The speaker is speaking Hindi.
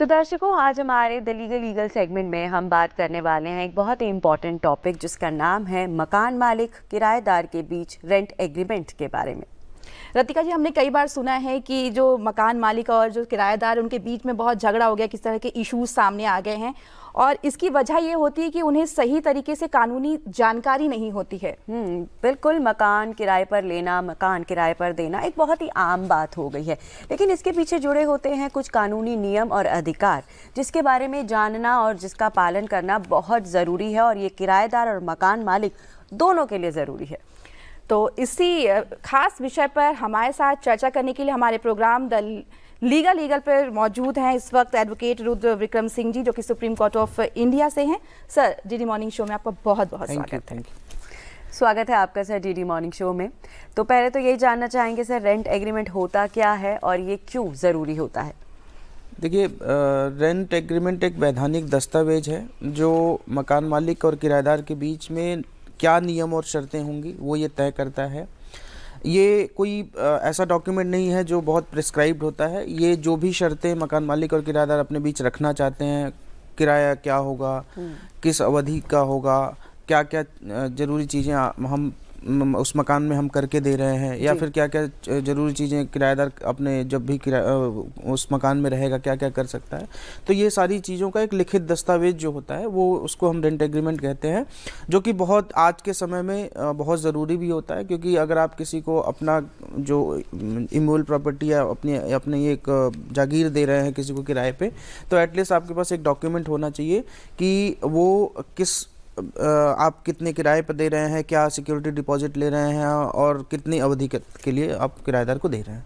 तो दर्शकों, आज हमारे द लीगल सेगमेंट में हम बात करने वाले हैं एक बहुत ही इम्पॉर्टेंट टॉपिक जिसका नाम है मकान मालिक किराएदार के बीच रेंट एग्रीमेंट के बारे में। रतिका जी, हमने कई बार सुना है कि जो मकान मालिक और जो किराएदार उनके बीच में बहुत झगड़ा हो गया, किस तरह के इश्यूज सामने आ गए हैं और इसकी वजह ये होती है कि उन्हें सही तरीके से कानूनी जानकारी नहीं होती है। बिल्कुल, मकान किराए पर लेना, मकान किराए पर देना एक बहुत ही आम बात हो गई है, लेकिन इसके पीछे जुड़े होते हैं कुछ कानूनी नियम और अधिकार जिसके बारे में जानना और जिसका पालन करना बहुत ज़रूरी है और ये किराएदार और मकान मालिक दोनों के लिए ज़रूरी है। तो इसी खास विषय पर हमारे साथ चर्चा करने के लिए हमारे प्रोग्राम द लीगल पर मौजूद हैं इस वक्त एडवोकेट रुद्र विक्रम सिंह जी, जो कि सुप्रीम कोर्ट ऑफ इंडिया से हैं। सर, डीडी मॉर्निंग शो में आपका बहुत बहुत स्वागत है। स्वागत है आपका सर डीडी मॉर्निंग शो में। तो पहले तो यही जानना चाहेंगे सर, रेंट एग्रीमेंट होता क्या है और ये क्यों ज़रूरी होता है? देखिए, रेंट एग्रीमेंट एक वैधानिक दस्तावेज है जो मकान मालिक और किराएदार के बीच में क्या नियम और शर्तें होंगी वो ये तय करता है। ये कोई ऐसा डॉक्यूमेंट नहीं है जो बहुत प्रिस्क्राइब्ड होता है। ये जो भी शर्तें मकान मालिक और किराएदार अपने बीच रखना चाहते हैं, किराया क्या होगा, किस अवधि का होगा, क्या क्या ज़रूरी चीज़ें हम उस मकान में हम करके दे रहे हैं, या फिर क्या क्या ज़रूरी चीज़ें किराएदार अपने जब भी उस मकान में रहेगा क्या क्या कर सकता है। तो ये सारी चीज़ों का एक लिखित दस्तावेज जो होता है वो उसको हम रेंट एग्रीमेंट कहते हैं, जो कि बहुत आज के समय में बहुत ज़रूरी भी होता है। क्योंकि अगर आप किसी को अपना जो इमूवेबल प्रॉपर्टी या अपने एक जागीर दे रहे हैं किसी को किराए पे, तो एटलीस्ट आपके पास एक डॉक्यूमेंट होना चाहिए कि वो आप कितने किराए पर दे रहे हैं, क्या सिक्योरिटी डिपॉजिट ले रहे हैं और कितनी अवधि के लिए आप किराएदार को दे रहे हैं।